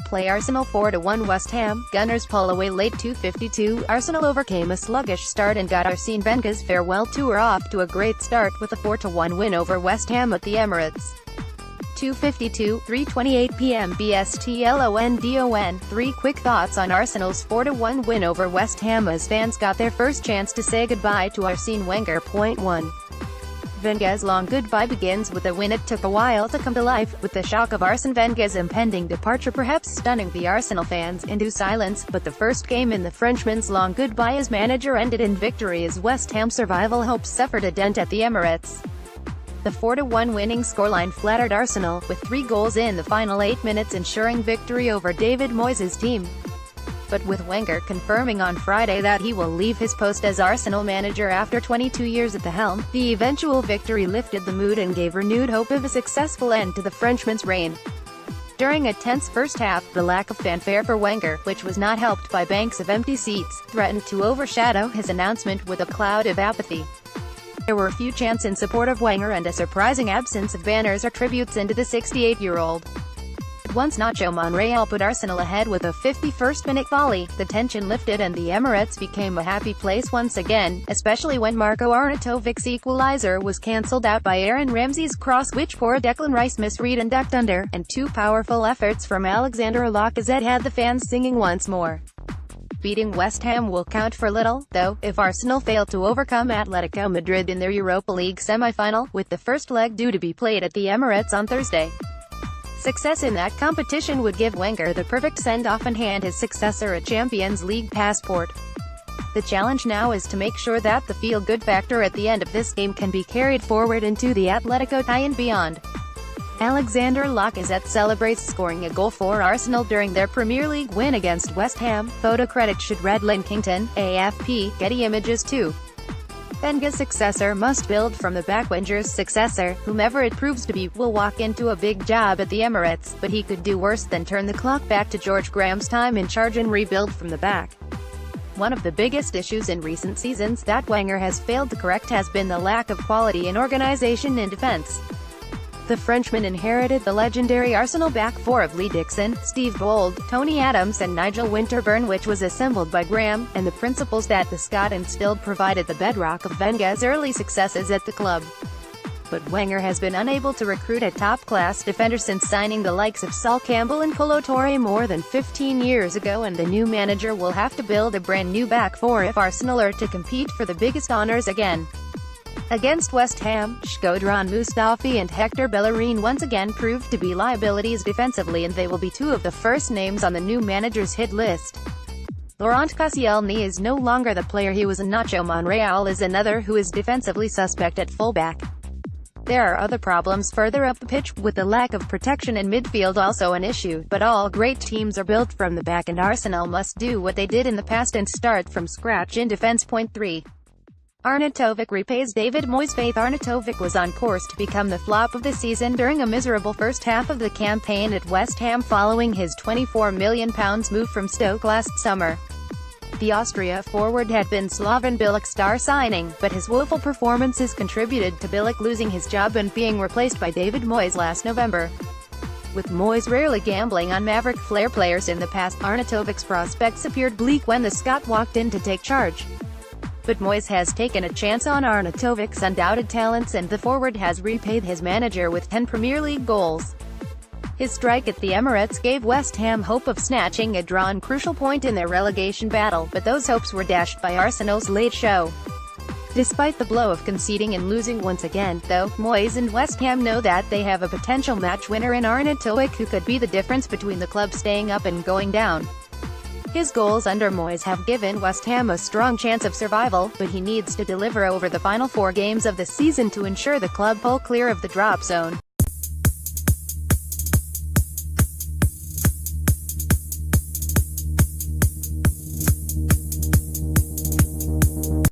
play Arsenal 4-1 West Ham. Gunners pull away late 2:52. Arsenal overcame a sluggish start and got Arsene Wenger's farewell tour off to a great start with a 4-1 win over West Ham at the Emirates. 2:52, 3:28 p.m. BSTLONDON Three quick thoughts on Arsenal's 4-1 win over West Ham as fans got their first chance to say goodbye to Arsene Wenger.1. Wenger's long goodbye begins with a win. It took a while to come to life, with the shock of Arsene Wenger's impending departure perhaps stunning the Arsenal fans into silence, but the first game in the Frenchman's long goodbye as manager ended in victory as West Ham survival hopes suffered a dent at the Emirates. The 4-1 winning scoreline flattered Arsenal, with 3 goals in the final 8 minutes ensuring victory over David Moyes' team. But with Wenger confirming on Friday that he will leave his post as Arsenal manager after 22 years at the helm, the eventual victory lifted the mood and gave renewed hope of a successful end to the Frenchman's reign. During a tense first half, the lack of fanfare for Wenger, which was not helped by banks of empty seats, threatened to overshadow his announcement with a cloud of apathy. There were few chants in support of Wenger and a surprising absence of banners or tributes into the 68-year-old. Once Nacho Monreal put Arsenal ahead with a 51st-minute volley, the tension lifted and the Emirates became a happy place once again, especially when Marko Arnautovic's equalizer was cancelled out by Aaron Ramsey's cross which poor Declan Rice misread and ducked under, and 2 powerful efforts from Alexander Lacazette had the fans singing once more. Beating West Ham will count for little, though, if Arsenal fail to overcome Atletico Madrid in their Europa League semi-final, with the first leg due to be played at the Emirates on Thursday. Success in that competition would give Wenger the perfect send-off and hand his successor a Champions League passport. The challenge now is to make sure that the feel-good factor at the end of this game can be carried forward into the Atletico tie and beyond. Alexander Lacazette celebrates scoring a goal for Arsenal during their Premier League win against West Ham. Photo credit should read Linkington, AFP, Getty Images 2. Wenger's successor must build from the back. Wenger's successor, whomever it proves to be, will walk into a big job at the Emirates, but he could do worse than turn the clock back to George Graham's time in charge and rebuild from the back. One of the biggest issues in recent seasons that Wenger has failed to correct has been the lack of quality in organization in defense. The Frenchman inherited the legendary Arsenal back four of Lee Dixon, Steve Bold, Tony Adams and Nigel Winterburn, which was assembled by Graham, and the principles that the Scot instilled provided the bedrock of Wenger's early successes at the club. But Wenger has been unable to recruit a top-class defender since signing the likes of Sol Campbell and Kolo Touré more than 15 years ago, and the new manager will have to build a brand new back four if Arsenal are to compete for the biggest honours again. Against West Ham, Shkodran Mustafi and Hector Bellerin once again proved to be liabilities defensively, and they will be 2 of the first names on the new manager's hit list. Laurent Koscielny is no longer the player he was, and Nacho Monreal is another who is defensively suspect at fullback. There are other problems further up the pitch, with the lack of protection in midfield also an issue, but all great teams are built from the back and Arsenal must do what they did in the past and start from scratch in defense. Point 3. Arnautovic repays David Moyes' faith. Arnautovic was on course to become the flop of the season during a miserable first half of the campaign at West Ham following his £24 million move from Stoke last summer. The Austria forward had been Slaven Bilic's star signing, but his woeful performances contributed to Bilic losing his job and being replaced by David Moyes last November. With Moyes rarely gambling on Maverick flair players in the past, Arnautovic's prospects appeared bleak when the Scot walked in to take charge. But Moyes has taken a chance on Arnautovic's undoubted talents, and the forward has repaid his manager with 10 Premier League goals. His strike at the Emirates gave West Ham hope of snatching a draw and crucial point in their relegation battle, but those hopes were dashed by Arsenal's late show. Despite the blow of conceding and losing once again, though, Moyes and West Ham know that they have a potential match winner in Arnautovic who could be the difference between the club staying up and going down. His goals under Moyes have given West Ham a strong chance of survival, but he needs to deliver over the final 4 games of the season to ensure the club pull clear of the drop zone.